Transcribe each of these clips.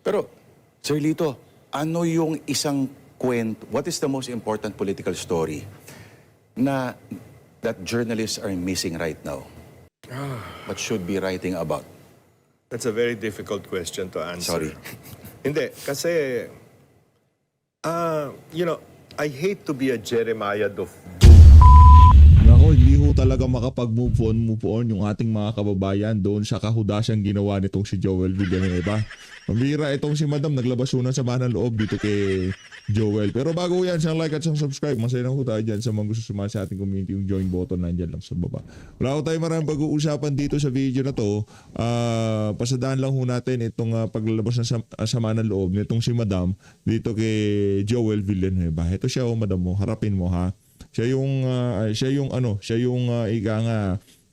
Pero, Sir Lito, ano yung isang what is the most important political story na that journalists are missing right now? What should be writing about? That's a very difficult question to answer. Sorry. Hindi, kasi, I hate to be a Jeremiah of Nako, hindi ho talaga makapag-move on yung ating mga kababayan doon sa kahudasyang ginawa nitong si Joel Villanueva. Pambira itong si Madam, naglabas ho ng sama ng loob dito kay Joel. Pero bago yan, siyang like at siyang subscribe. Masaya na ho tayo dyan sa mga gusto sumali sa ating community. Yung join button nandyan lang sa baba. Wala ho tayo maraming pag-uusapan dito sa video na to. Pasadaan lang ho natin itong paglalabas ng sama ng loob nitong si Madam dito kay Joel Villanueva. Ito siya Madam mo, harapin mo ha. Siya yung ika nga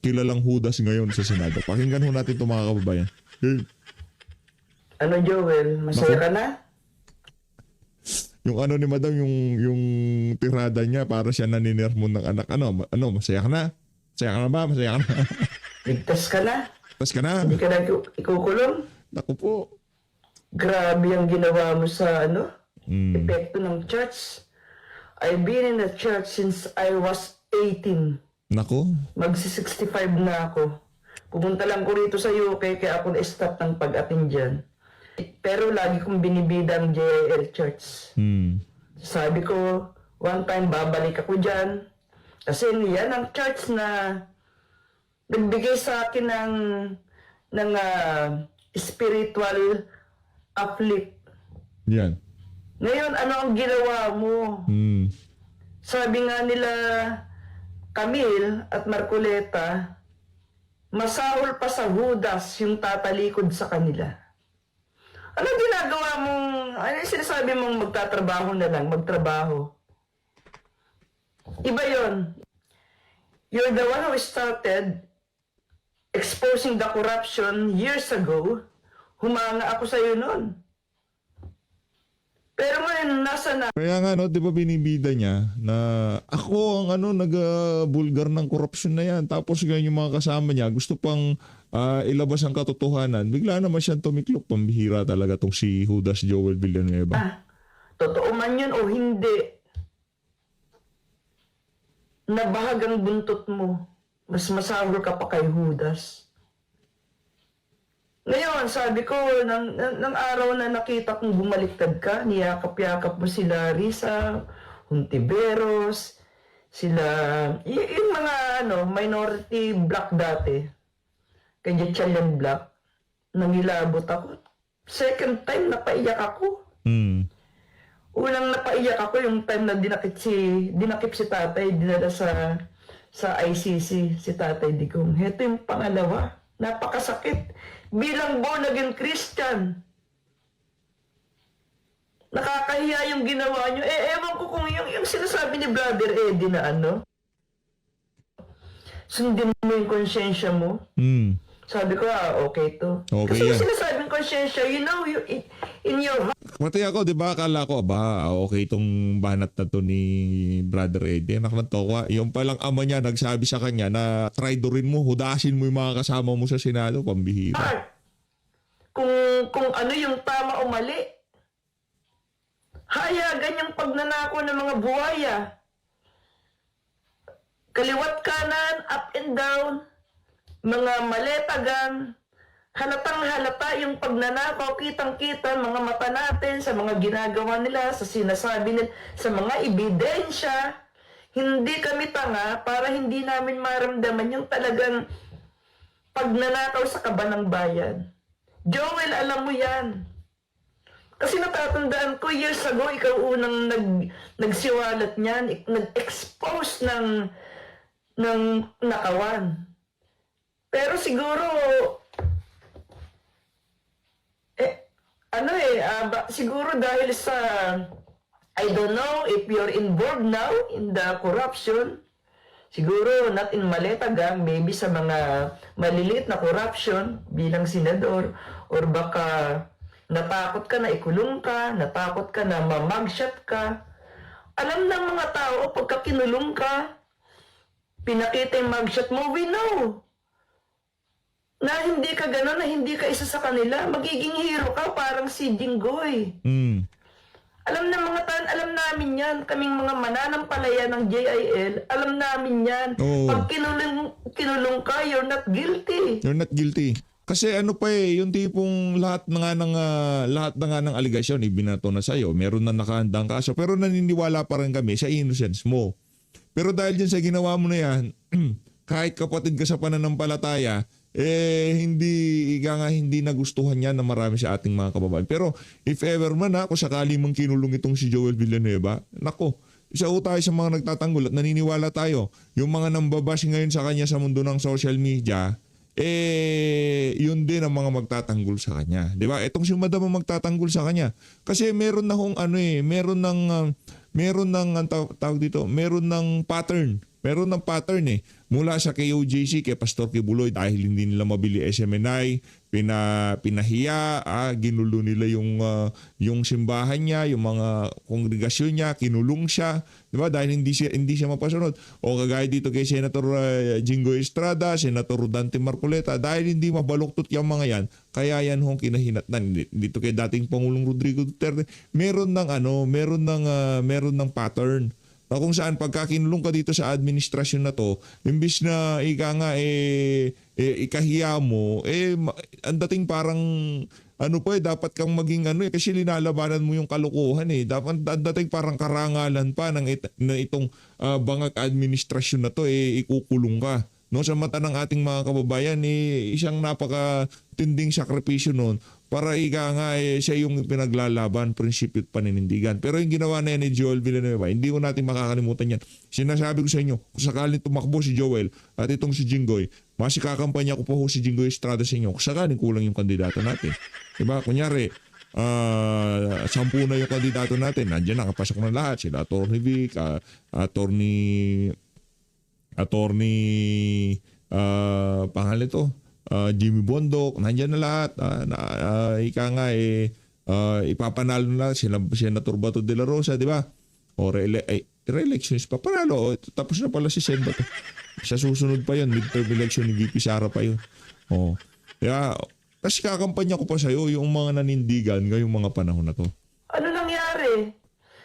kilalang hudas ngayon sa Senado. Pakinggan ho natin itong mga kababayan. Ano Joel, masaya ka na? Yung ano ni Madam, yung tirada niya para siya naninirmon ng anak. Ano, masaya ka na? Masaya ka na ba? Masaya ka na? Ligtas ka na? Ligtas ka na? Hindi ka na ikukulong? Naku po. Grabe ang ginawa mo sa epekto ng church. I've been in the church since I was 18. Naku. Magsi-65 na ako. Pumunta lang ko rito sa UK kaya ako na-stop ng pag-attend dyan. Pero lagi kong binibida ang JIL Church. Sabi ko, one time babalik ako dyan. Kasi yan ang church na nagbigay sa akin ng spiritual uplift. Yan. Ngayon, ano ang ginawa mo? Sabi nga nila, Camille at Marcoleta, masahol pa sa Judas yung tatalikod sa kanila. Ano ginagawa mong, ano yung sinasabi mong magtatrabaho na lang, magtrabaho? Iba yon. You're the one who started exposing the corruption years ago. Humanga ako sa'yo nun. Pero ngayon, nasa na? Kaya nga di ba binibida niya na ako ang nag-bulgar ng korupsyon na yan. Tapos ganyan yung mga kasama niya, gusto pang ilabas ang katotohanan. Bigla naman siyang tumiklop. Pambihira talaga tong si Judas Joel Villanueva. Totoo man yun o hindi, nabahag ang buntot mo. Mas masahol ka pa kay Judas. Ngayon, sabi ko, ng araw na nakita kong bumaliktad ka, niyakap-yakap mo sila Risa, Hontiveros, sila, yung mga minority black dati, kay Jetchalian Black, nangilabot ako. Second time, napaiyak ako. Unang napaiyak ako yung time na dinakip si tatay, dinala sa ICC si Tatay Digong. Heto yung pangalawa, napakasakit. Bilang born-again Christian, nakakahiya yung ginawa nyo. Ewan ko kung yung sinasabi ni Brother Eddie na sundin mo yung konsyensya mo. Sabi ko, okay to. Okay Kasi yung yan. sinasabing konsyensya, in your heart. Pati ako, di ba, akala ko, okay itong banat na to ni Brother Eddie. Naklanto ko, yung palang ama niya nagsabi sa kanya na traidorin mo, hudasin mo yung mga kasama mo sa Senado, pambihira. Kung ano yung tama o mali. Hayagan yung pagnanako ng mga buhaya. Kaliwat kanan, up and down, mga maletagan, halatang halata yung pagnanakaw, kitang-kita mga mata natin sa mga ginagawa nila, sa sinasabi nila, sa mga ebidensya. Hindi kami tanga para hindi namin maramdaman yung talagang pagnanakaw sa kaban ng bayan. Joel, alam mo yan. Kasi natatandaan ko, years ago, ikaw unang nagsiwalat niyan, nag-expose ng nakawan. Pero siguro, siguro dahil sa, I don't know if you're involved now in the corruption, siguro not in Maleta Gang, maybe sa mga maliliit na corruption bilang senador, or baka natakot ka na ikulong ka, natakot ka na mamagshot ka. Alam ng mga tao, pagka kinulong ka, pinakita yung mugshot mo, we know na hindi ka gano'n, na hindi ka isa sa kanila, magiging hero ka parang si Jinggoy. Mm. Alam namin yan, kaming mga mananampalaya ng JIL, alam namin yan. Oo. Pag kinulong ka, you're not guilty. You're not guilty. Kasi ano pa yung tipong lahat na nga ng allegation ibinato na sa'yo. Meron na nakahandang kaso. Pero naniniwala pa rin kami sa innocence mo. Pero dahil dyan sa ginawa mo na yan, kahit kapatid ka sa pananampalataya, hindi nagustuhan yan na marami sa ating mga kababayan. Pero if ever man kung sakali mang kinulong itong si Joel Villanueva, nako, isa ho tayo sa mga nagtatanggol at naniniwala tayo. Yung mga nambabash ngayon sa kanya sa mundo ng social media, yun din ang mga magtatanggol sa kanya. Di ba? Itong si Madam ang magtatanggol sa kanya. Kasi meron na hong meron ng pattern. Meron ng pattern mula sa KOJC kay Pastor Kibuloy dahil hindi nila mabili SMNI, pinahiya, ginulo nila yung simbahan niya, yung mga kongregasyon niya, kinulong siya, di ba? Dahil hindi siya mapasunod. O kagaya dito kay Senator Jinggoy Estrada, Senator Dante Marcoleta, dahil hindi mabaluktot yung mga yan, kaya yan hong kinahinatnan. Dito kay dating Pangulong Rodrigo Duterte, meron ng pattern. Na kung saan pagka kinulong ka dito sa administrasyon na to, imbis na ikahiya mo, ang dating parang dapat kang maging kasi linalabanan mo yung kalokohan Dapat ang dating parang karangalan pa na itong bangag administrasyon na to ikukulong ka. No, sa mata ng ating mga kababayan isang napakatinding sakripisyo noon para siya yung pinaglalaban, prinsipyo at paninindigan. Pero yung ginawa na yan ni Joel Villanueva, hindi ko natin makakalimutan yan. Sinasabi ko sa inyo, kung sakaling tumakbo si Joel at itong si Jinggoy, masikakampanya ko po si Jinggoy Estrada sa inyo kung sakaling kulang yung kandidato natin. Diba? Kunyari, 10 na yung kandidato natin, nandiyan nakapasok na lahat. Sila Atty. Vic, pangalan ito, Jimmy Bondok, nandiyan na lahat. Ipapanalo na sila Senator Bato de la Rosa, di ba? O re-elections pa. Panalo. Tapos na pala si Sen Bato. Sa susunod pa yun, midterm election ni VP Sara pa yun. Kaya, kasi kakampanya ko pa sa'yo yung mga nanindigan ngayong mga panahon na to. Ano nangyari?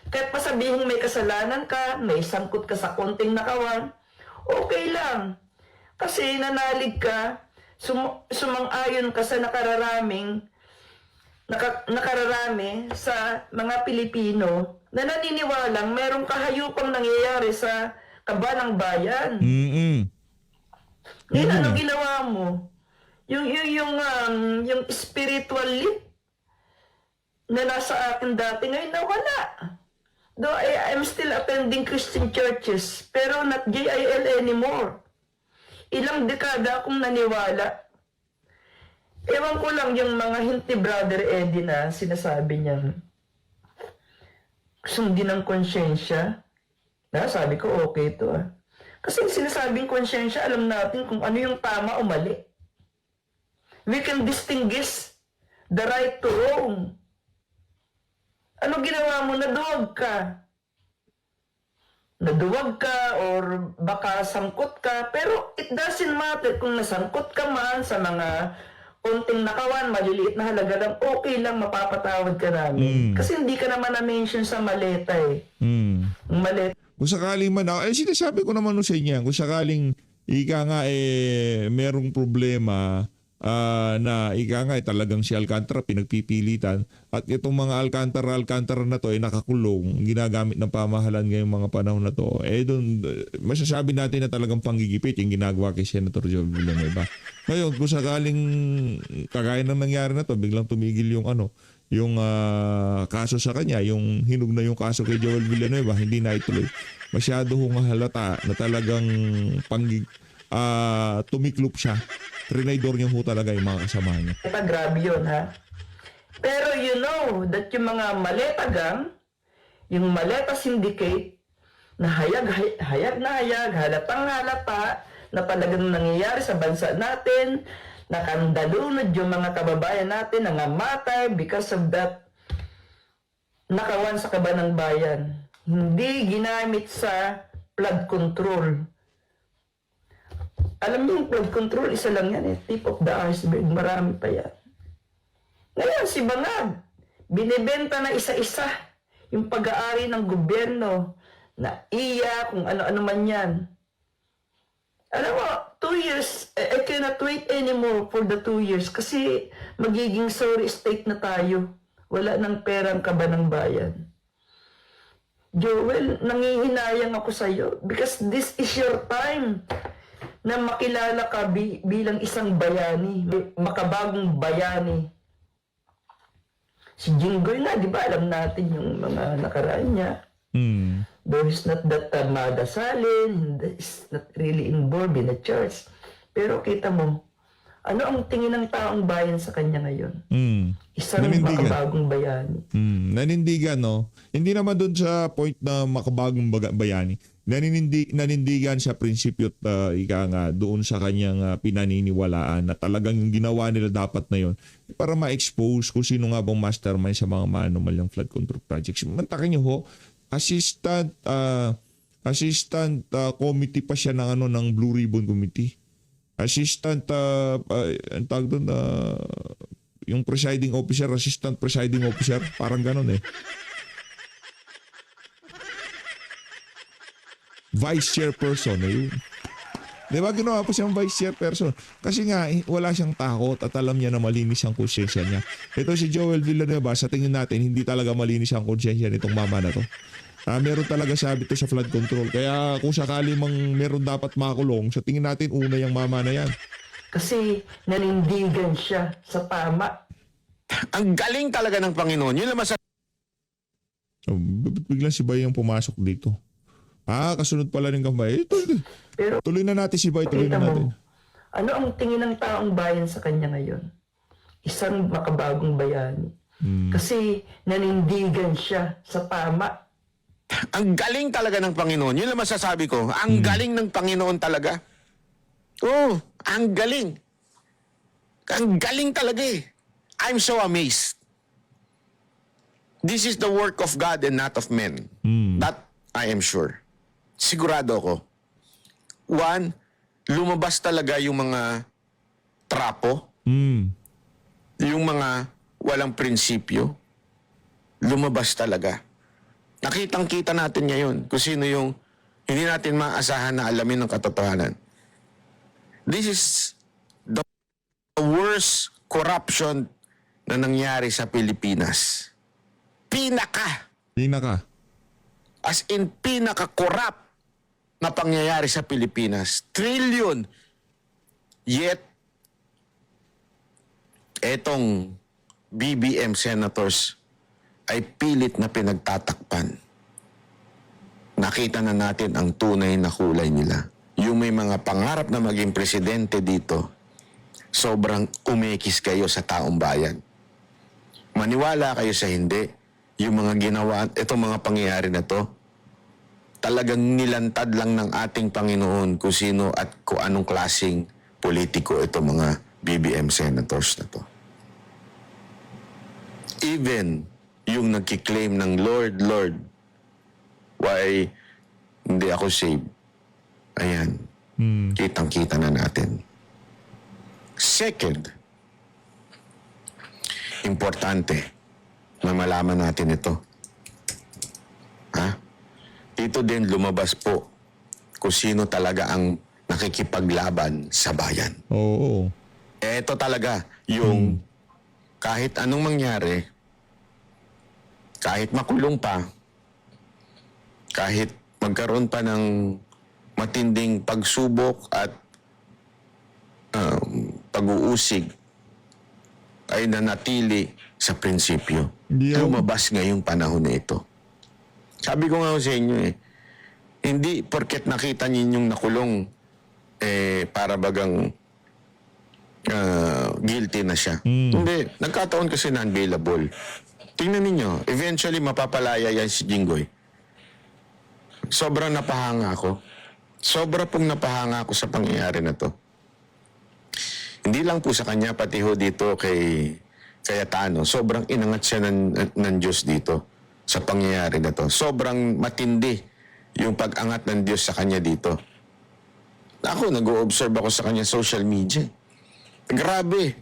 Kahit pa sabihin may kasalanan ka, may sangkot ka sa konting nakawan, okay lang. Kasi nanalig ka, sumang-ayon ka sa nakararami sa mga Pilipino na naniniwalang merong kahayupang nangyayari sa kaba ng bayan. Ngayon, ano ginawa mo? Yung spiritual leap na nasa akin dati, ngayon nawala. Though I'm still attending Christian churches, pero not JIL anymore. Ilang dekada akong naniwala. Ewan ko lang yung mga hinti Brother Eddie na sinasabi niya, sundin ang konsyensya. Sabi ko, okay to Kasi sinasabing konsyensya, alam natin kung ano yung tama o mali. We can distinguish the right to wrong. Ano ginawa mo? Naduwag ka or baka sangkot ka, pero it doesn't matter kung nasangkot ka man sa mga konting nakawan, maliliit na halaga lang, okay lang, mapapatawad ka namin. Kasi hindi ka naman na-mention sa maleta Maleta. Kung sakaling man sinasabi ko naman sa inyo, kung sakaling merong problema na talagang si Alcantara pinagpipilitan at itong mga Alcantara na to ay nakakulong, ginagamit ng pamahalaan ngayong mga panahon na to, doon masasabi natin na talagang panggigipit yung ginagawa kay Senator Joel Villanueva. Ngayon, kung sakaling kagaya ng nangyari na to, biglang tumigil yung kaso sa kanya, yung hinug na yung kaso kay Joel Villanueva, hindi na ituloy. Masyado hong halata na talagang tumiklop siya. Trinaydor niya ho talaga yung mga kasamahan niya. Grabe yun, Pero you know that yung mga maleta gang, yung maleta syndicate, na hayag, halatang halata, na talagang nangyayari sa bansa natin, nakandalunod yung mga kababayan natin, nangamatay because of that nakawan sa kaba ng bayan. Hindi ginamit sa flood control. Alam niyo yung flood control, isa lang yan eh. Tip of the iceberg, marami pa yan. Ngayon, si Bangag, binibenta na isa-isa yung pag-aari ng gobyerno na iya, kung ano-ano man yan. Alam mo, 2 years, I cannot wait anymore for the 2 years kasi magiging sorry state na tayo. Wala ng perang kabanang bayan. Joel, nangihinayang ako sa'yo because this is your time na makilala ka bilang isang bayani, makabagong bayani. Si Jinggoy nga, di ba, alam natin yung mga nakaraan niya. Though he's not that madasalin, he's not really involved in the church. Pero kita mo, ano ang tingin ng taong bayan sa kanya ngayon? Isang makabagong bayani. Nanindigan, no? Hindi naman doon sa point na makabagong bayani. Nanindigan siya prinsipyo at ika nga doon sa kanyang pinaniniwalaan na talagang yung ginawa nila dapat na yon para ma-expose kung sino nga bang mastermind sa mga maanomalyang flood control projects. Mantakin niyo ho, assistant committee pa siya ng ng Blue Ribbon Committee. Assistant ang tawag doon yung presiding officer, assistant presiding officer, parang gano'n eh. Vice chairperson eh yun. Di ba ginawa po siyang vice chairperson? Kasi nga, wala siyang takot at alam niya na malinis ang konsyensya niya. Ito si Joel Villanueva, sa tingin natin, hindi talaga malinis ang konsyensya nitong mama na to. Meron talaga sabi to sa flood control. Kaya kung sakali mang meron dapat makulong, sa tingin natin, una yung mama na yan. Kasi nanindigan siya sa tama. Ang galing talaga ng Panginoon. Yun naman sa Biglang si Bay yung pumasok dito. Kasunod pala ng kamay. Pero Tuloy na natin si Bay, tuloy kita na natin. mo, ano ang tingin ng taong bayan sa kanya ngayon? Isang makabagong bayani. Kasi nanindigan siya sa tama. ang galing talaga ng Panginoon. Yun naman masasabi ko. Ang galing ng Panginoon talaga. Oo, ang galing. Ang galing talaga eh. I'm so amazed. This is the work of God and not of men. That I am sure. Sigurado ako. One, lumabas talaga yung mga trapo, yung mga walang prinsipyo. Lumabas talaga. Nakitang-kita natin ngayon kung sino yung hindi natin maasahan na alamin ng katotohanan. This is the worst corruption na nangyari sa Pilipinas. Pinaka. As in, pinaka-corrupt na pangyayari sa Pilipinas. Trillion. Yet, etong BBM senators ay pilit na pinagtatakpan. Nakita na natin ang tunay na kulay nila. Yung may mga pangarap na maging presidente dito, sobrang umekis kayo sa taong bayan. Maniwala kayo sa hindi. Yung mga ginawa, itong mga pangyayari na to, talagang nilantad lang ng ating Panginoon kung sino at kung anong klaseng politiko itong mga BBM senators na to. Even yung nagkiklaim ng Lord, Lord, why hindi ako saved? Ayan, kitang-kita na natin. Second, importante na malaman natin ito. Dito din lumabas po kung sino talaga ang nakikipaglaban sa bayan. Oo. Ito talaga yung kahit anong mangyari, kahit makulong pa, kahit magkaroon pa ng matinding pagsubok at pag-uusig, ay nanatili sa prinsipyo. Lumabas ngayong panahon na ito. Sabi ko nga sa inyo hindi porket nakita ninyong nakulong, para bagang guilty na siya. Hindi. Nagkataon kasi non-bailable. Tingnan ninyo, eventually mapapalaya yan si Jinggoy. Sobrang napahanga ako. Sobra pong napahanga ako sa pangyayari na to. Hindi lang po sa kanya, pati ho dito kay Cayetano. Sobrang inangat siya ng Diyos dito sa pangyayari na to. Sobrang matindi yung pag-angat ng Diyos sa kanya dito. Ako, nag-o-observe ako sa kanya social media. Grabe.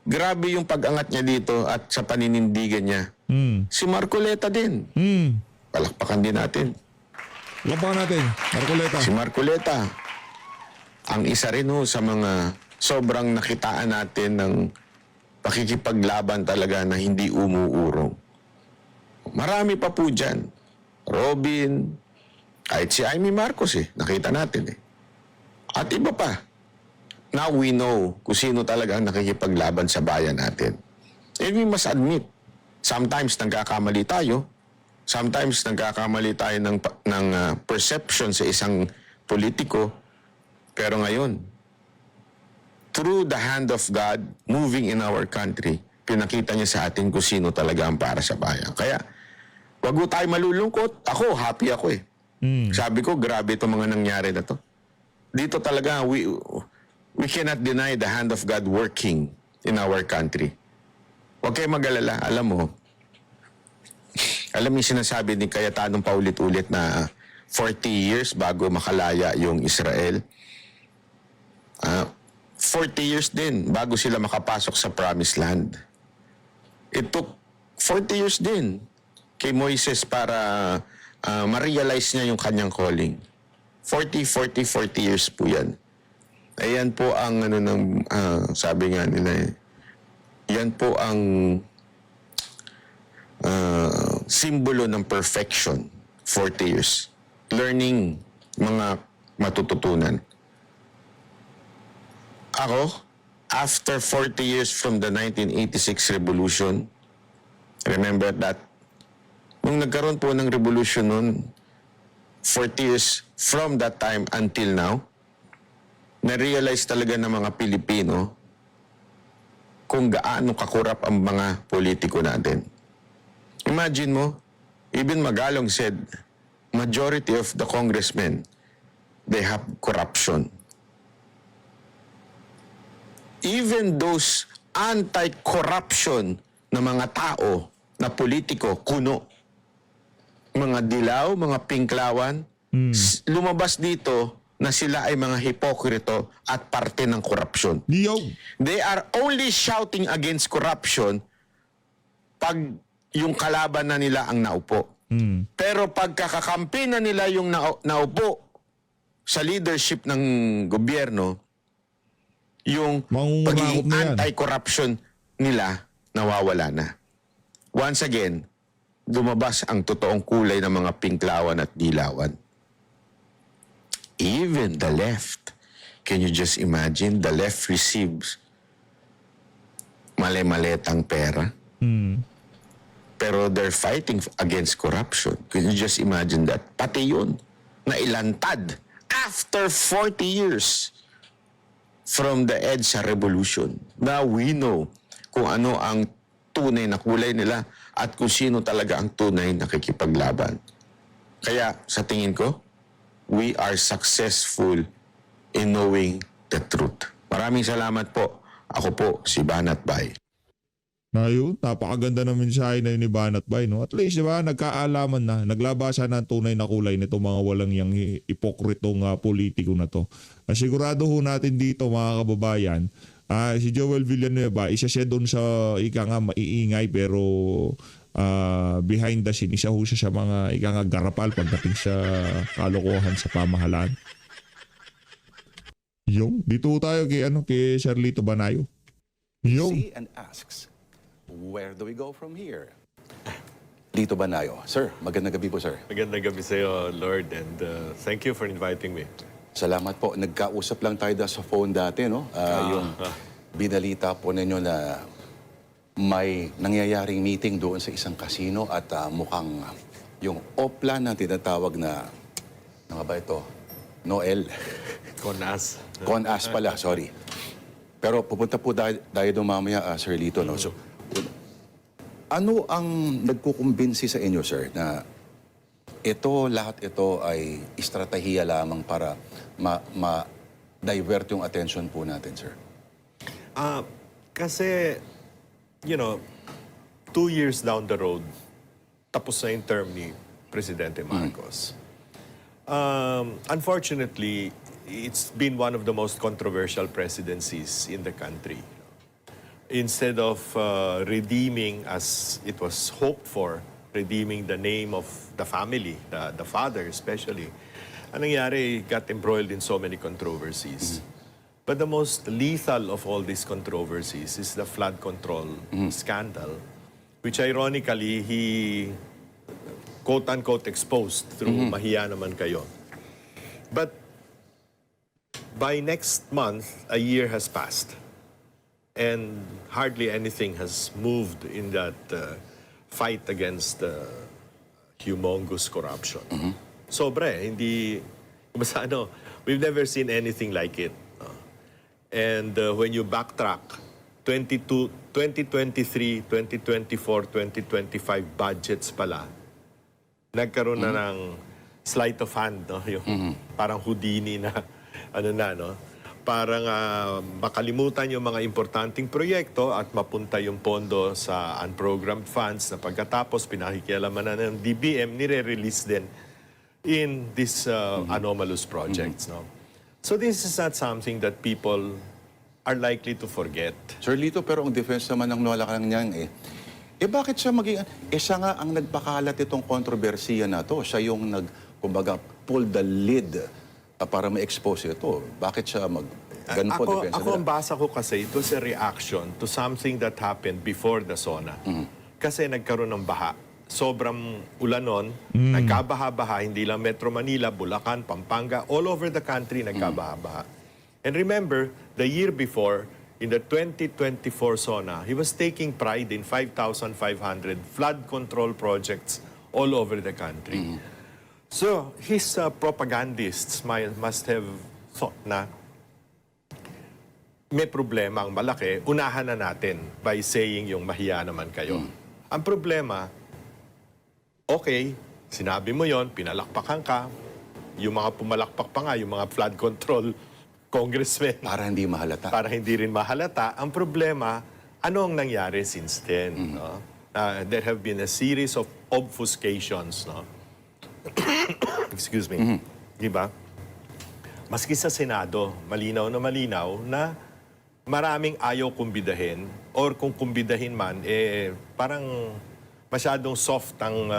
Grabe yung pag-angat niya dito at sa paninindigan niya. Si Marcoleta din. Palakpakan din natin. Lampakan natin, Marcoleta. Si Marcoleta, ang isa rin ho sa mga sobrang nakitaan natin ng pakikipaglaban talaga na hindi umuurong. Marami pa po dyan. Robin, kahit si Amy Marcos nakita natin At iba pa. Now we know kung sino talaga ang nakikipaglaban sa bayan natin. And we must admit, sometimes nagkakamali tayo. Sometimes nagkakamali tayo ng perception sa isang politiko. Pero ngayon, through the hand of God moving in our country, pinakita niya sa atin kung sino talaga ang para sa bayan. Kaya, wag mo tayo malulungkot. Ako, happy ako Sabi ko, grabe itong mga nangyari na to. Dito talaga, we cannot deny the hand of God working in our country. Huwag kayo mag-alala. Alam mo yung sinasabi ni Cayetano paulit-ulit na 40 years bago makalaya yung Israel. 40 years din bago sila makapasok sa Promised Land. It took 40 years din kay Moises para ma-realize niya yung kanyang calling. 40 years po yan. Ayan po ang sabi nga nila yan po ang simbolo ng perfection. 40 years. Learning mga matututunan. Ako, after 40 years from the 1986 revolution, remember that, nung nagkaroon po ng revolution noon, 40 years from that time until now, na-realize talaga ng mga Pilipino kung gaano kakurap ang mga politiko natin. Imagine mo, even Magalong said, majority of the congressmen, they have corruption. Even those anti-corruption na mga tao, na politiko, kuno, mga dilaw, mga pinklawan, lumabas dito na sila ay mga hipokrito at parte ng korupsyon. Yo! They are only shouting against corruption pag yung kalaban na nila ang naupo. Pero pag kakakampi na nila yung naupo sa leadership ng gobyerno, yung Mangungurakot pagiging na yan. anti-corruption nila nawawala na. Once again, lumabas ang totoong kulay ng mga pinklawan at dilawan. Even the left, can you just imagine, the left receives male-maletang pera. Pero they're fighting against corruption. Can you just imagine that? Pati yun, na ilantad after 40 years from the EDSA revolution. Now we know kung ano ang tunay na kulay nila at kung sino talaga ang tunay na nakikipaglaban. Kaya sa tingin ko, we are successful in knowing the truth. Maraming salamat po. Ako po si Banat Bay. Na yun, napakaganda ng mensahe na yun ni Banat Bay, no? At least, di ba, nagkaalaman na, naglabasan na ang tunay na kulay nito mga walang yang ipokritong politiko na to. Sigurado ho natin dito, mga kababayan, si Joel Villanueva, isa siya doon sa maiingay pero behind the scene, isa ho siya sa mga garapal pagdating sa kalokohan sa pamahalaan. Yung, dito tayo kay Sherlito Banayo. Yung. See and asks, where do we go from here? Lito Banayo. Sir, magandang gabi po, sir. Magandang gabi sa iyo, Lord, and thank you for inviting me. Salamat po. Nagkausap lang tayo sa phone dati, no? Yung binalita po ninyo na may nangyayaring meeting doon sa isang casino at mukhang yung Opla na tinatawag na, ano ba ito? Noel. Conas. Conas pala, sorry. Pero pupunta po tayo doon mamaya, Sir Lito, no? So, ano ang nagkukumbinsi sa inyo, sir, na lahat ito ay estratehiya lamang para ma-divert yung attention po natin, sir? Kasi, 2 years down the road, tapos na yung term ni Presidente Marcos. Unfortunately, it's been one of the most controversial presidencies in the country. Instead of redeeming, as it was hoped for, redeeming the name of the family, the father especially, anong nangyari, got embroiled in so many controversies. But the most lethal of all these controversies is the flood control scandal, which ironically he quote-unquote exposed through Mahiya Naman Kayo. But by next month, a year has passed. And hardly anything has moved in that fight against humongous corruption. Sobra hindi, basta ano, we've never seen anything like it. And when you backtrack, 2023, 2024, 2025 budgets pala, nagkaroon na ng sleight of hand, no? Yung parang Houdini na, ano na, no? Parang makalimutan yung mga importanteng proyekto at mapunta yung pondo sa unprogrammed funds na pagkatapos pinakikialaman na ng DBM, nire-release din in these anomalous projects. No? So this is not something that people are likely to forget. Sir Lito, pero ang defense naman ng Malacanang niyan bakit siya maging, siya nga ang nagpakalat itong kontrobersiya na to. Siya yung kumbaga, pull the lid para ma-expose ito. Bakit siya ganun po defense? Ako ang basa ko kasi, it was a reaction to something that happened before the SONA. Kasi nagkaroon ng baha. Sobrang ulanon, nagkabaha-baha, hindi lang Metro Manila, Bulacan, Pampanga, all over the country nagkabaha-baha. And remember, the year before, in the 2024 SONA, he was taking pride in 5,500 flood control projects all over the country. So, his propagandists must have thought na may problema ang malaki, unahan na natin by saying yung Mahiya Naman Kayo. Ang problema, okay, sinabi mo yon, pinalakpakan ka, yung mga pumalakpak pa nga, yung mga flood control congressmen. Para hindi mahalata. Para hindi rin mahalata. Ang problema, ano ang nangyari since then? No? There have been a series of obfuscations, no? Excuse me. Diba? Maski sa Senado, malinaw na maraming ayaw kumbidahin or kung kumbidahin man, parang masyadong soft ang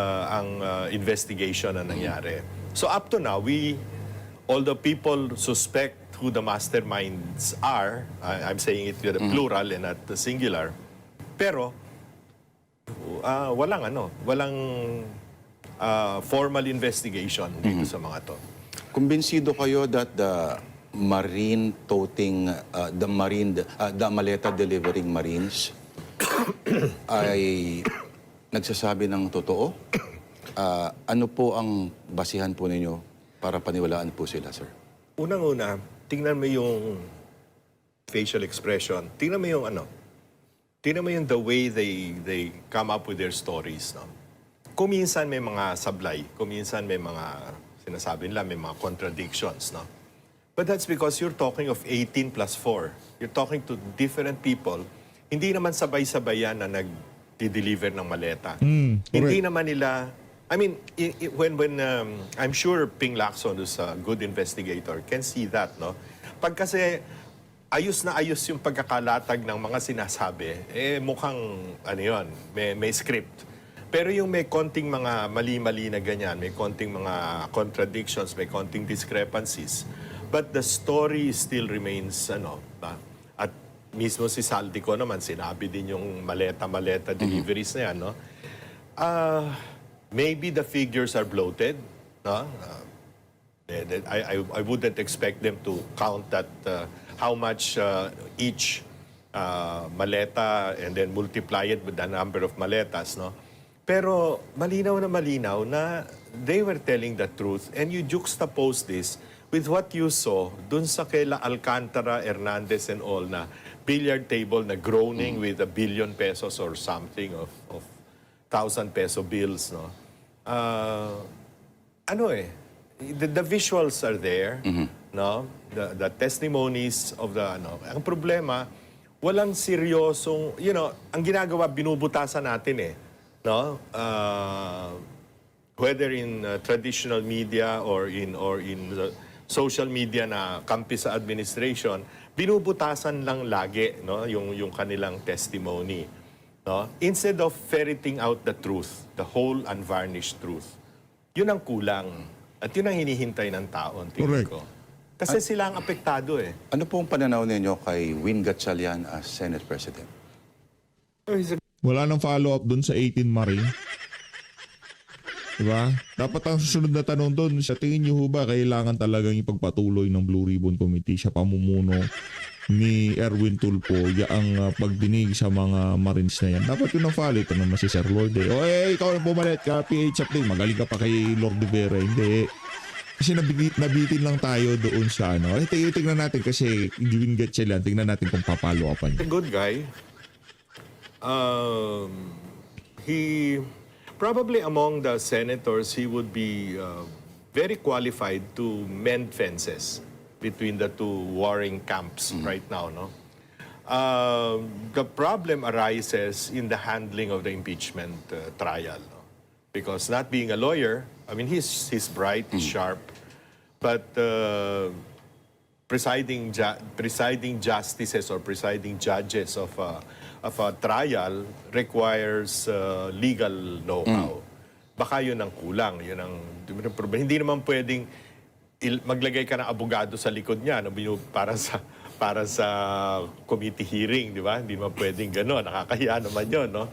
investigation na nangyari. So up to now, although people suspect who the masterminds are, I'm saying it with a plural and not the singular, pero walang formal investigation dito sa mga to. Kumbinsido kayo that the maleta delivering Marines ay nagsasabi ng totoo? Ano po ang basihan po ninyo para paniwalaan po sila, sir? Unang-una, tingnan mo yung facial expression. Tingnan mo yung the way they come up with their stories, no? Kuminsan may mga sablay, kuminsan may mga sinasabi nila, may mga contradictions, no? But that's because you're talking of 18 plus 4. You're talking to different people. Hindi naman sabay-sabay yan na nag-deliver ng maleta. Hindi naman nila, I mean, when I'm sure Ping Lacson, who's a good investigator, can see that, no? Pag kasi ayos na ayos yung pagkakalatag ng mga sinasabi, mukhang, may script. Pero yung may konting mga mali-mali na ganyan, may konting mga contradictions, may konting discrepancies, but the story still remains, at mismo si Saldico naman, sinabi din yung maleta-maleta deliveries na yan, no? Maybe the figures are bloated, no? I wouldn't expect them to count that how much each maleta and then multiply it with the number of maletas, no? Pero malinaw na they were telling the truth, and you juxtapose this with what you saw dun sa kaila Alcantara, Hernandez and all na billiard table na groaning with $1 billion pesos or something of 1,000 peso bills, no? The visuals are there, no? The testimonies of the Ang problema, walang seryosong, ang ginagawa binubutasan natin no? Whether in traditional media or in social media na kampi sa administration, binubutasan lang lagi, no, yung kanilang testimony, no? Instead of ferreting out the truth, the whole unvarnished truth. Yun ang kulang. At yun ang hinihintay ng tao, ang tingin Correct. ko. Kasi sila ang apektado eh. Ano pong pananaw ninyo kay Win Gatchalian as Senate President? Wala nang follow-up doon sa 18 Marine. Diba? Dapat ang susunod na tanong doon, sa tingin niyo ho ba kailangan talagang ipagpatuloy ng Blue Ribbon Committee sa pamumuno ni Erwin Tulfo ang pagdinig sa mga Marines na yan? Dapat yun ang follow. Ito naman si Sir Lord eh. O ikaw na pumalit ka, PH update. Magaling ka pa kay Lord de Vera. Hindi. Kasi nabitin lang tayo doon sa ano. Tingnan natin kasi Win Gatchalian, tingnan natin kung papalo upan A niya. good guy. He probably among the senators, he would be very qualified to mend fences between the two warring camps right now. No, the problem arises in the handling of the impeachment trial. No? Because not being a lawyer, I mean, he's bright, he's sharp, but presiding justices or presiding judges of a trial requires legal know-how. Baka yun ang kulang, yun ang problema. Hindi naman pwedeng maglagay ka ng abogado sa likod niya no, para sa committee hearing, di ba? Hindi naman pwedeng gano'n, nakakahiya naman yun, no?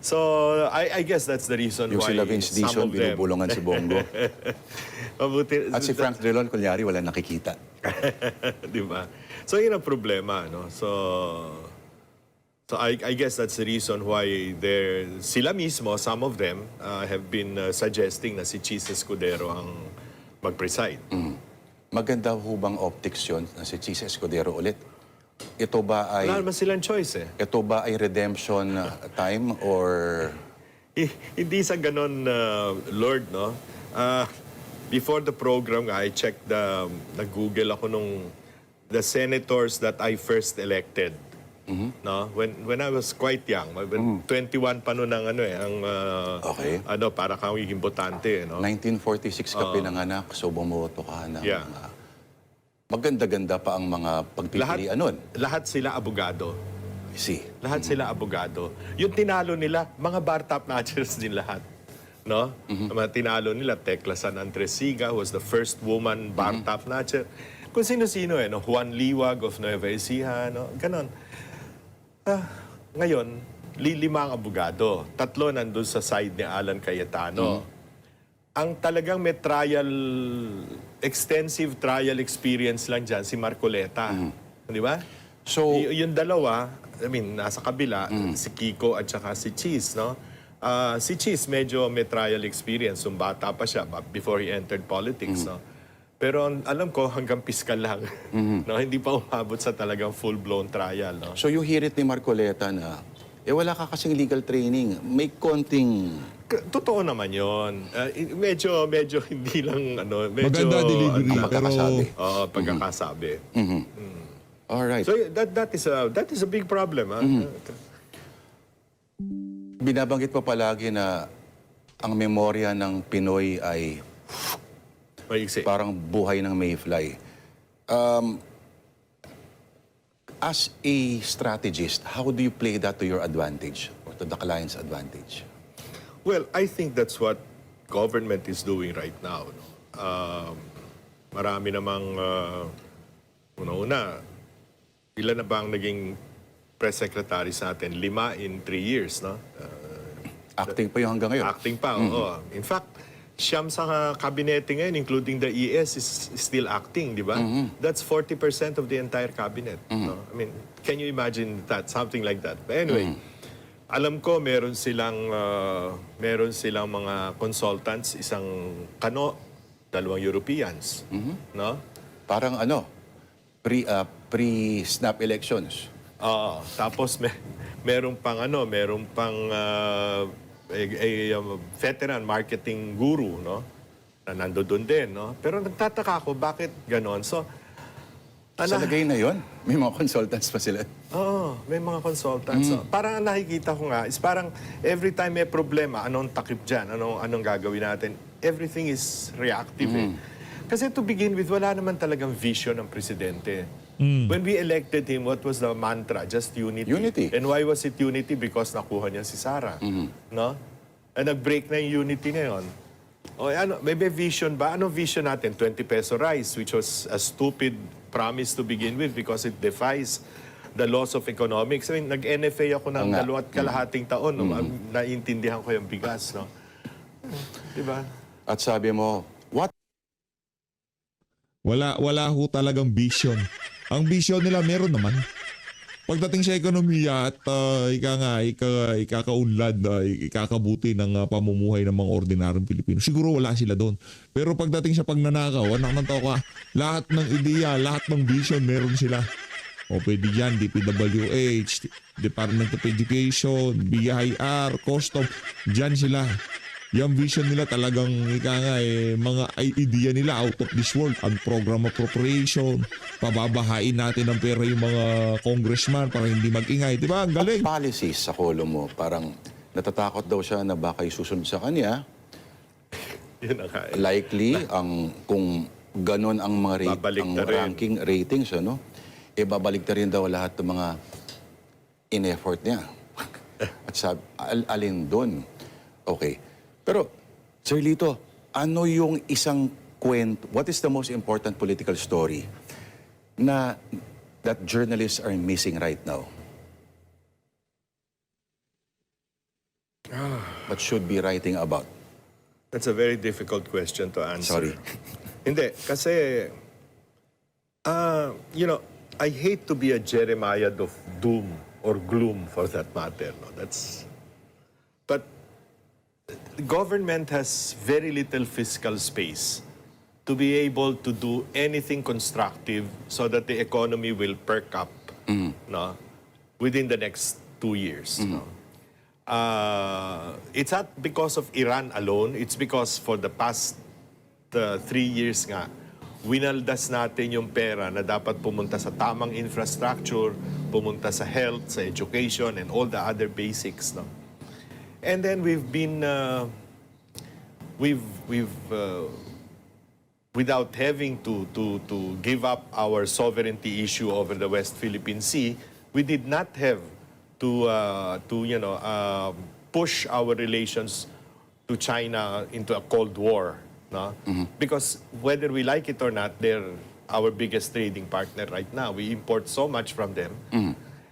So, I guess that's the reason Yung why sila Vince some Dizon, of them... binubulungan si Bongo. Mabuti, At si Frank Drilon, kunyari, wala nakikita. di ba? So, yun ang problema, no? So I guess that's the reason why sila mismo, some of them, have been suggesting na si Cheese Escudero ang mag-preside. Maganda ho bang optics yun na si Cheese Escudero ulit? Ito ba ay... Wala naman silang choice eh. Ito ba ay redemption time or... Hindi sa ganon, Lord, no? Before the program, I checked nag-Google ako nung the senators that I first elected. No? When I was quite young, when 21 pa noon ang Okay. para kang magiging botante, no? 1946 ka pinanganak, so bumoto ka ng... Yeah. Maganda-ganda pa ang mga pagpipilian nun. Lahat sila abogado. I see. Lahat sila abogado. Yung tinalo nila, mga bar top notchers din lahat. No? Ang mga tinalo nila, Tecla San Andresiga was the first woman bar top notcher. Kung sino-sino no? Juan Liwag of Nueva Ecija, no? Ganon. Ngayon, lima ang abogado. 3 nandun sa side ni Alan Cayetano. Ang talagang may extensive trial experience lang dyan, si Marcoleta. Di ba? So, Yung dalawa, I mean, nasa kabila, si Kiko at saka si Cheese, no? Si Cheese medyo may trial experience. Yung bata pa siya before he entered politics, no? Pero alam ko, hanggang piskal lang. No? Hindi pa umabot sa talagang full-blown trial, no? so yung hirit ni Marcoleta na, wala ka kasing legal training. May konting... Totoo naman yon. Medyo hindi lang, medyo... Maganda delivery, ang pero... pagkakasabi. Pagkakasabi. Alright. So that is a big problem. Binabanggit pa palagi na ang memorya ng Pinoy ay Maiksi. parang buhay ng mayfly. As a strategist, how do you play that to your advantage or to the client's advantage? Well, I think that's what government is doing right now. No? Marami namang, una-una, ilan na ba ang naging press secretary sa atin? 5 in 3 years, no? Acting pa yung hanggang ngayon. Acting pa, oo. In fact, siyam sa kabinete ngayon, including the ES, is still acting, di ba? That's 40% of the entire cabinet. No? I mean, can you imagine that? Something like that. But anyway, alam ko meron silang mga consultants, isang Kano, 2 Europeans, no? Parang pre-snap elections. Oo. Tapos meron pang veteran marketing guru, no? Na nandoon din, no? Pero nagtataka ako bakit ganon. So, Sa lagay na yon, may mga consultants pa sila. Oo, may mga consultants. So, parang ang nakikita ko nga is parang every time may problema, anong takip dyan, anong gagawin natin, everything is reactive. Kasi to begin with, wala naman talagang vision ng presidente. When we elected him, what was the mantra? Just unity. Unity. And why was it unity? Because nakuha niya si Sara. No? And nag-break na yung unity ngayon. O ano, may vision ba? Anong vision natin? 20 peso rice, which was a stupid promise to begin with because it defies the laws of economics. I mean, nag-NFA ako ng 2.5 taon. No? Naiintindihan ko yung bigas. No? Diba? At sabi mo, what? Wala ho talagang vision. Ang vision nila meron naman. Pagdating sa ekonomiya at ikakaunlad, ikakabuti ng pamumuhay ng mga ordinaryong Pilipino, siguro wala sila doon. Pero pagdating sa pagnanakaw, anak ng tao ka, lahat ng ideya, lahat ng vision meron sila. O pwede yan, DPWH, Department of Education, BIR, Custom, dyan sila. Yung vision nila talagang mga idea nila out of this world. Ang program appropriation, pababahain natin ng pera yung mga congressman para hindi mag-ingay. Di ba? Ang galing. Policies sa kolo mo, parang natatakot daw siya na baka isusunod sa kanya. Yun ang kain. Likely, kung ganon ang mga Babalik ang na rin. ratings, ano, babalik na rin daw lahat ng mga in-effort niya. At alin doon. Okay. Pero, Sir Lito, ano yung isang kwento, what is the most important political story na that journalists are missing right now? But should be writing about? That's a very difficult question to answer. Sorry. Hindi, kasi, I hate to be a Jeremiah of doom or gloom for that matter. No? But the government has very little fiscal space to be able to do anything constructive so that the economy will perk up no, within the next 2 years. No? It's not because of Iran alone. It's because for the past 3 years nga, winaldas natin yung pera na dapat pumunta sa tamang infrastructure, pumunta sa health, sa education, and all the other basics. No? And then we've been, without having to give up our sovereignty issue over the West Philippine Sea, we did not have to push our relations to China into a Cold War, no? Because whether we like it or not, they're our biggest trading partner right now. We import so much from them.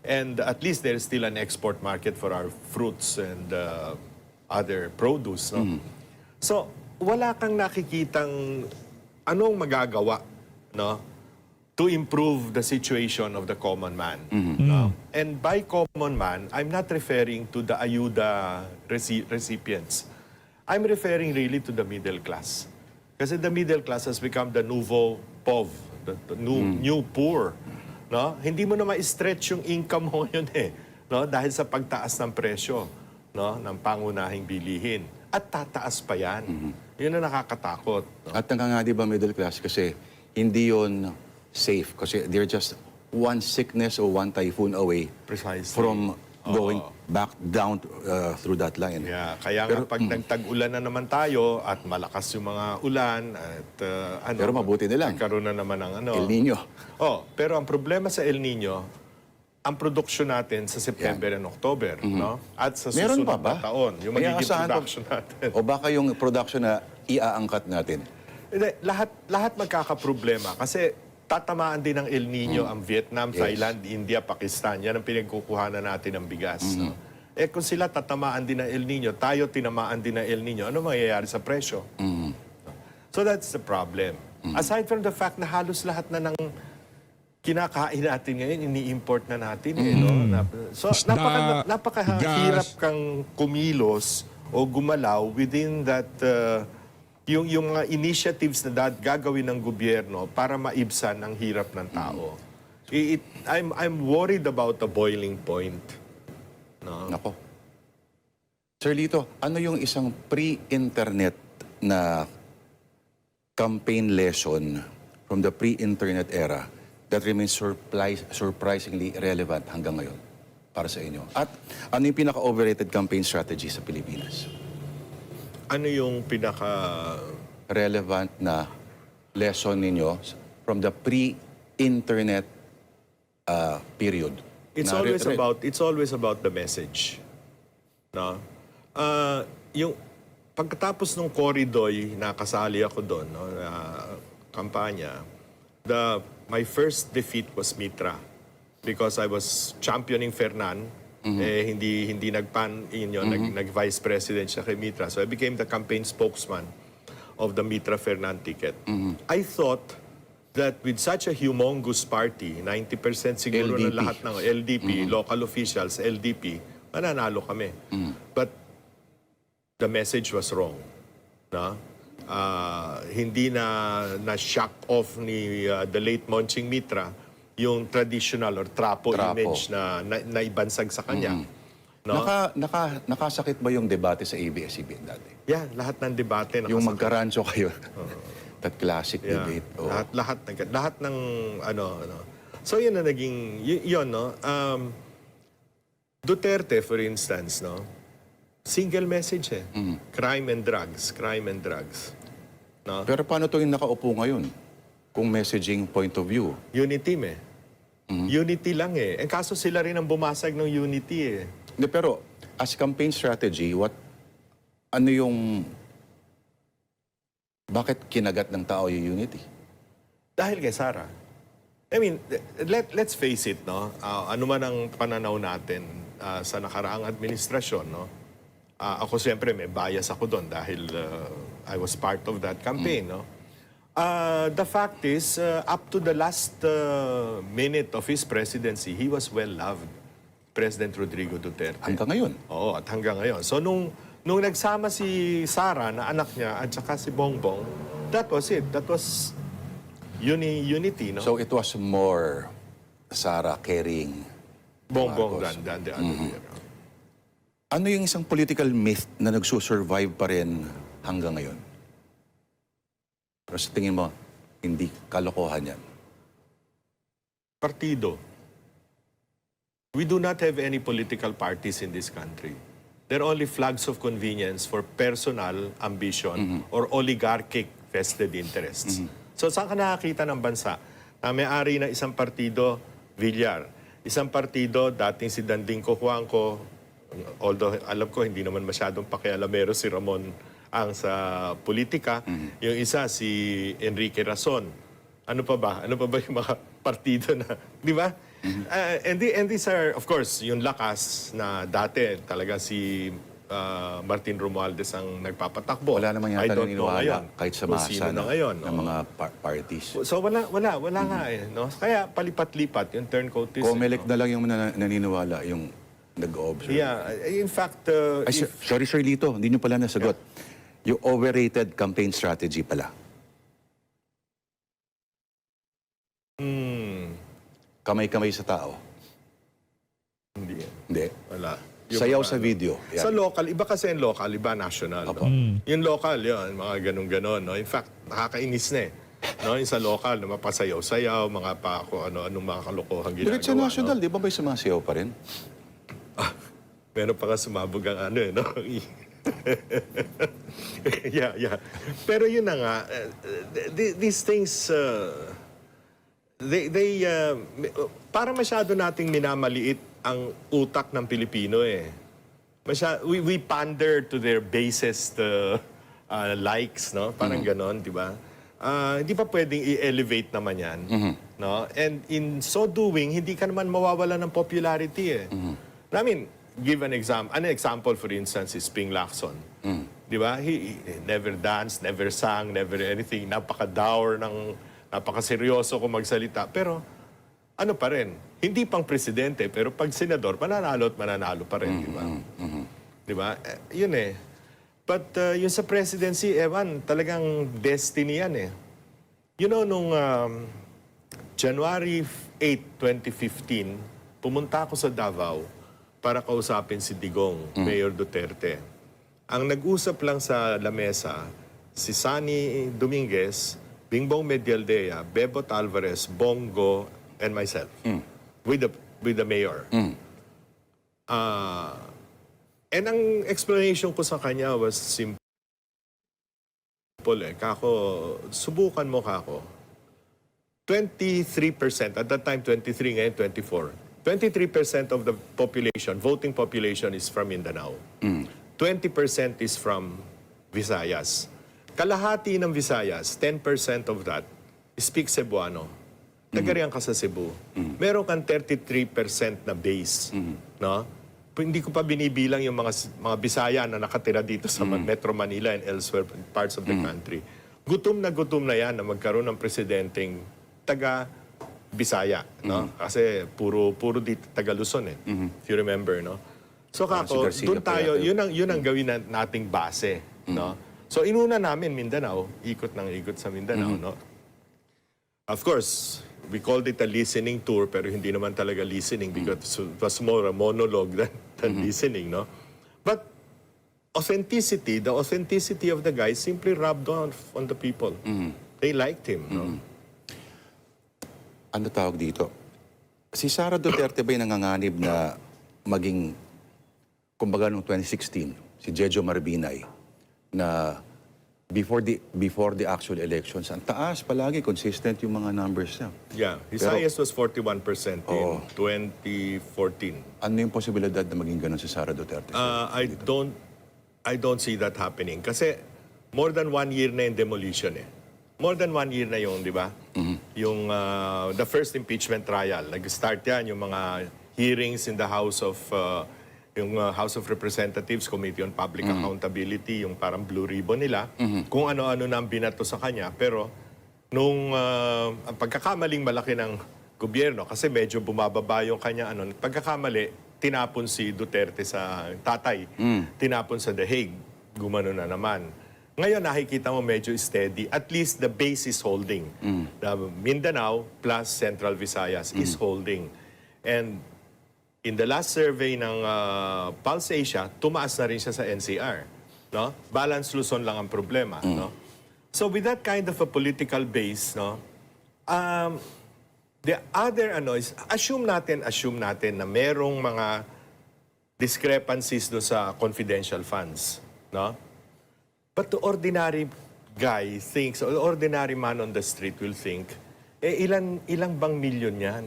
And at least there's still an export market for our fruits and other produce. No? So, wala kang nakikitang anong magagawa, no, to improve the situation of the common man. No? And by common man, I'm not referring to the ayuda recipients. I'm referring really to the middle class. Kasi the middle class has become the nouveau pauvre, the new poor. No? Hindi mo na ma-stretch yung income mo ngayon no? Dahil sa pagtaas ng presyo, no? Ng pangunahing bilihin. At tataas pa yan. Yun ang nakakatakot. No? At nga di ba middle class kasi hindi yon safe kasi they're just one sickness or one typhoon away Precisely. from going back down through that line. Yeah, kaya nga pag nagtag-ulan na naman tayo at malakas yung mga ulan at Pero mabuti na lang. nagkaroon na naman ng El Nino. Pero ang problema sa El Nino, ang production natin sa September and October, no? At sa Meron susunod pa ba? na taon, yung Kaya magiging asahan production natin. O baka yung production na iaangkat natin. Hindi, lahat magkakaproblema kasi tatamaan din ng El Nino ang Vietnam, Thailand, India, Pakistan. Yan ang pinagkukuhanan natin ng bigas. No? Eh kung sila tatamaan din ng El Nino, tayo tinamaan din ng El Nino, ano mangyayari sa presyo? So that's the problem. Aside from the fact na halos lahat na ng kinakain natin ngayon, ini-import na natin. No? So Isda, napakahirap gas. kang kumilos o gumalaw within that yung mga initiatives na gagawin ng gobyerno para maibsan ang hirap ng tao. I'm worried about the boiling point. No? Nako. Sir Lito, ano yung isang pre-internet na campaign lesson from the pre-internet era that remains surprisingly relevant hanggang ngayon para sa inyo? At ano yung pinaka-overrated campaign strategy sa Pilipinas? Ano yung Relevant na lesson ninyo from the pre-internet period? It's Na always about the message. No? Yung pagkatapos ng Corridoy, nakasali ako doon, no, kampanya. My first defeat was Mitra because I was championing Fernan. Hindi nagpan yun, nag-vice president siya kay Mitra. So I became the campaign spokesman of the Mitra Fernan ticket. I thought that with such a humongous party, 90% siguro ng LDP. lahat ng LDP, local officials, LDP, mananalo kami. But the message was wrong. No? Hindi na shock off ni the late Monching Mitra yung traditional or trapo image na naibansag sa kanya. No? Nakasakit ba yung debate sa ABS-CBN dati? Yeah, lahat ng debate Yung nakasakit. magkaranso kayo. That classic Yeah. debate. Oh. Lahat ng ano. So yun na naging yun, no. Duterte, for instance, no. Single message eh. Crime and drugs. No. Pero paano to yung nakaupo ngayon? Kung messaging point of view. Unity eh. Unity lang eh. En kaso sila rin ang bumasag ng unity eh. Hindi, pero as campaign strategy, ano yung bakit kinagat ng tao yung unity? Dahil kay Sara. I mean, let's face it, no? Ano man ang pananaw natin sa nakaraang administrasyon, no? Ako siyempre may bias ako doon dahil I was part of that campaign, no? The fact is, up to the last minute of his presidency, he was well loved. President Rodrigo Duterte. Hanggang ngayon. Oo, at hanggang ngayon. So nung nagsama si Sara na anak niya at saka si Bongbong, that was it. That was unity, no? So it was more Sara carrying Bongbong Marcos. than the other way around. Ano yung isang political myth na nagsusurvive pa rin hanggang ngayon? Pero sa tingin mo, hindi kalokohan yan. Partido. We do not have any political parties in this country. They're only flags of convenience for personal ambition or oligarchic vested interests. So saan ka nakakita ng bansa na may-ari ng isang partido, Villar, isang partido, dating si Danding Cojuangco, although alam ko hindi naman masyadong pakialamero si Ramon ang sa politika, yung isa si Enrique Razon. Ano pa ba yung mga partido na, di ba? And these are, of course, yung lakas na dati talaga si Martin Romualdez ang nagpapatakbo. Wala naman I yata don't know naniniwala ngayon kahit sa kung masa sino na ngayon. ng mga parties. So wala nga eh. No? Kaya palipat-lipat yung turncoat. Comelec na lang yung naniniwala, yung nag-observe. Yeah, in fact, Ay, sorry, Sir Lito, hindi nyo pala nasagot. Yung overrated campaign strategy pala. Kamay-kamay sa tao. hindi. Hindi. Wala. Sayaw mga sa video. Sa Yan. local, iba kasi yung local, iba national. No? Yung local, yun, mga ganun-ganon. No? In fact, nakakainis na eh. No? Yung sa local, na mapasayaw-sayaw, mga pa ako, anong mga kalokohan ginagawa. Pero sa national, di ba may sumasayaw pa rin? Meron pa nga sumabog ang ano eh, no? yeah. Pero yun na nga, these things, para masyado nating minamaliit ang utak ng Pilipino eh. We pander to their basest likes, no? Parang ganon, di ba? Hindi pa pwedeng i-elevate naman yan. No? And in so doing, hindi ka naman mawawala ng popularity eh. I mean, give an example. An example, for instance, is Ping Lacson. Di ba? He never danced, never sang, never anything. Napaka-dour, napaka-seryoso kung magsalita. Pero, ano pa rin? Hindi pang presidente, pero pag senador, mananalo at mananalo pa rin, di ba? Di ba? Yun eh. But yun sa presidency, ewan, talagang destiny yan eh. You know, nung January 8, 2015, pumunta ako sa Davao para kausapin si Digong, Mayor Duterte. Ang nag-usap lang sa lamesa, si Sani Dominguez, Bingbong Medialdea, Bebot Alvarez, Bongo, and myself. With the mayor. And ang explanation ko sa kanya was simple. Kako, subukan mo kako. 23%, at that time 23, ngayon 24. 23% of the population, voting population is from Mindanao. 20% is from Visayas. Kalahati ng Visayas, 10% of that, speak Cebuano. Nagarihan ka sa Cebu. Meron kang 33% na base. No? Hindi ko pa binibilang yung mga Bisaya na nakatira dito sa Metro Manila and elsewhere parts of the country. Gutom na yan na magkaroon ng presidenteng taga Bisaya, no? Kasi puro dito taga Luzon eh. If you remember, no? So kako, si Garcia doon pa tayo, yata. yun ang gawin nating base, no? So inuna namin Mindanao, ikot sa Mindanao, no? Of course, we called it a listening tour pero hindi naman talaga listening because it was more a monologue than listening, no? But the authenticity of the guy simply rubbed off on the people. They liked him, no? Ano tawag dito? Si Sara Duterte ba'y nanganganib na maging, kumbaga noong 2016, si Jejo Marbinay, na before the actual elections, ang taas palagi, consistent yung mga numbers niya. Yeah, his Pero- highest was 41% in 2014. Ano yung posibilidad na maging ganun si Sara Duterte? I don't see that happening. Kasi more than 1 year na yung demolition eh. More than 1 year na yung, di ba? Yung the first impeachment trial. Nag-start yan, yung mga hearings in the House of Representatives, Committee on Public Accountability, yung parang blue ribbon nila, kung ano-ano na ang binato sa kanya. Pero nung ang pagkakamaling malaki ng gobyerno, kasi medyo bumababa yung kanya, pagkakamali, tinapon si Duterte sa tatay, tinapon sa The Hague, gumano na naman. Ngayon, nakikita mo medyo steady. At least the base is holding. The Mindanao plus Central Visayas is holding. And in the last survey ng Pulse Asia, tumaas na rin siya sa NCR. No? Balance Luzon lang ang problema. No? So with that kind of a political base, no, the other is, assume natin na merong mga discrepancies do sa confidential funds. No? But the ordinary guy thinks, or the ordinary man on the street will think, ilang bang milyon yan?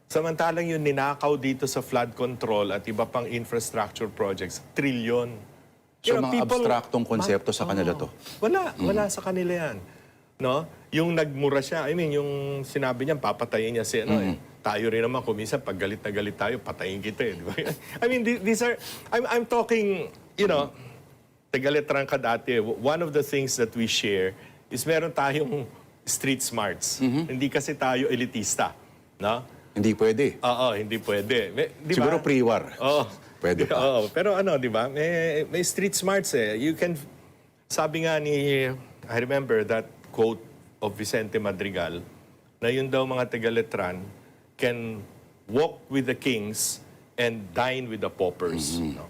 Samantalang yung ninakaw dito sa flood control at iba pang infrastructure projects, trilyon. So mga abstraktong konsepto sa kanila to? Wala sa kanila yan. No? Yung nagmura siya, yung sinabi niya, papatayin niya si tayo rin naman, kuminsan, pag galit na galit tayo, patayin kita eh. Di ba? These are, I'm talking, Tagaletran ka dati, one of the things that we share is meron tayong street smarts. Hindi kasi tayo elitista. No? Hindi pwede. Oo, hindi pwede. Di ba? Siguro pre-war. Oo. Pwede pa. Oo, pero di ba? May street smarts eh. You can, sabi nga ni, I remember that quote of Vicente Madrigal, na yun daw mga Tagaletran can walk with the kings and dine with the paupers. No?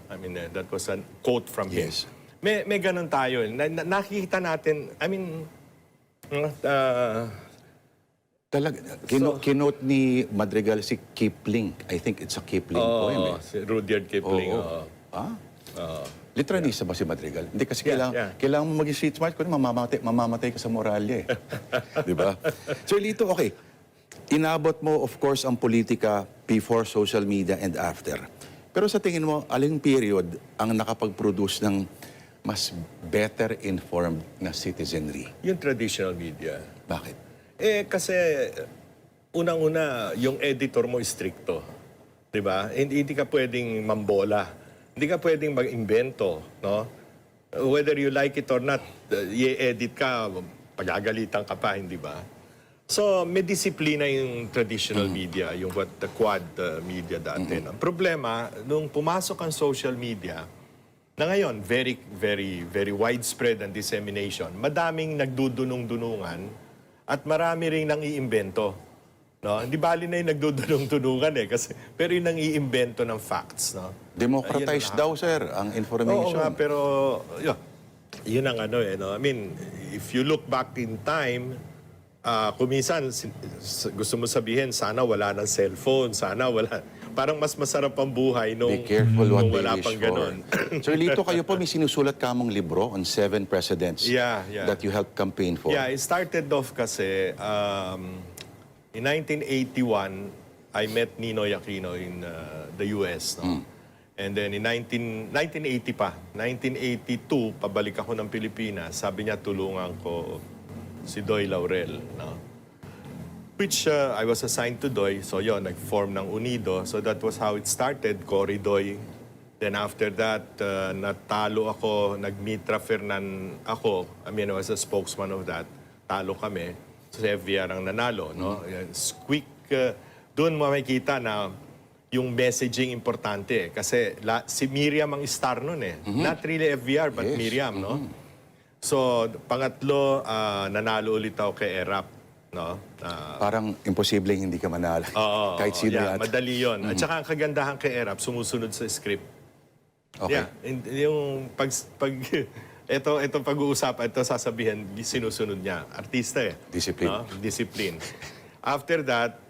That was a quote from him. Yes. May ganun tayo. Nakikita natin, Talaga. Kinote ni Madrigal si Kipling. I think it's a Kipling poem eh. si Rudyard Kipling. Oo. oo. Literalista ba si Madrigal? Hindi kasi Yeah, kailangan mo maging street smart, kundi mamamatay ka sa moralya eh. Di ba? So Lito, okay. Inabot mo, of course, ang politika before social media and after. Pero sa tingin mo, aling period ang nakapag-produce ng mas better informed na citizenry? Yung traditional media. Bakit? Kasi unang-una, yung editor mo stricto. 'Di ba? Hindi ka pwedeng mambola. Hindi ka pwedeng mag-imbento, no? Whether you like it or not, i-edit ka, pagagalitan ka pa, hindi ba? So, may disiplina yung traditional media, yung the quad media dati. Ang problema, nung pumasok ang social media, na ngayon, very, very, very widespread ang dissemination, madaming nagdudunong-dunungan at marami rin nang iimbento. No? Hindi bali na yung nagdudunong-dunungan kasi, pero yung nang iimbento ng facts. No? Democratized daw, sir, ang Oo information. nga, pero yun ang no? If you look back in time, kuminsan gusto mo sabihin, sana wala ng cellphone, sana wala. parang mas masarap ang buhay nung, Be careful what nung they wala wish pang for. ganon. Sir Lito, kayo po may sinusulat kamong libro on 7 presidents Yeah. that you helped campaign for. Yeah, it started off kasi in 1981, I met Ninoy Aquino in the US. No? And then in 1982, pabalik ako ng Pilipinas, sabi niya tulungan ko si Doy Laurel. No? Which I was assigned to Doy. So yun, nag-form ng UNIDO. So that was how it started, Cory Doy. Then after that, natalo ako, nag-Mitra Fernan ako. I mean, I was a spokesman of that. Talo kami. So si FVR ang nanalo. No? Quick, doon makikita na yung messaging importante. Kasi si Miriam ang star nun eh. Not really FVR, but Yes. Miriam. No? So, pangatlo, nanalo ulit ako kay ERAP. No? Parang imposibleng hindi ka manalo. Kahit sino yeah, yata. madali yun. At saka ang kagandahan kay ERAP, sumusunod sa script. Okay. Yeah, yung ito pag-uusapan, ito sasabihin, sinusunod niya. Artista eh. Discipline. No? Discipline. After that,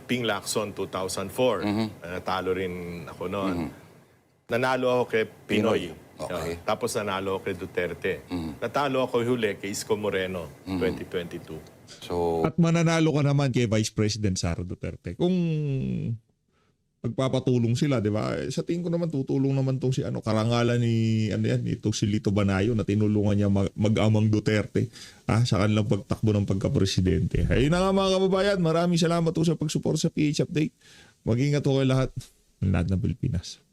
Ping Lacson 2004. Natalo rin ako noon. Nanalo ako kay Pinoy. Okay. Tapos nanalo ako kay Duterte. Natalo ako huli kay Isko Moreno 2022. So, At mananalo ka naman kay Vice President Sara Duterte. Kung magpapatulong sila, di ba? Sa tingin ko naman tutulong naman tong si karangalan ni itong si Lito Banayo na tinulungan niya mag-amang Duterte sa kanilang pagtakbo ng pagka-presidente. Ayun na nga mga kababayan, maraming salamat po sa pagsuporta sa PH Update. Mag-ingat po kayo lahat ng Pilipinas.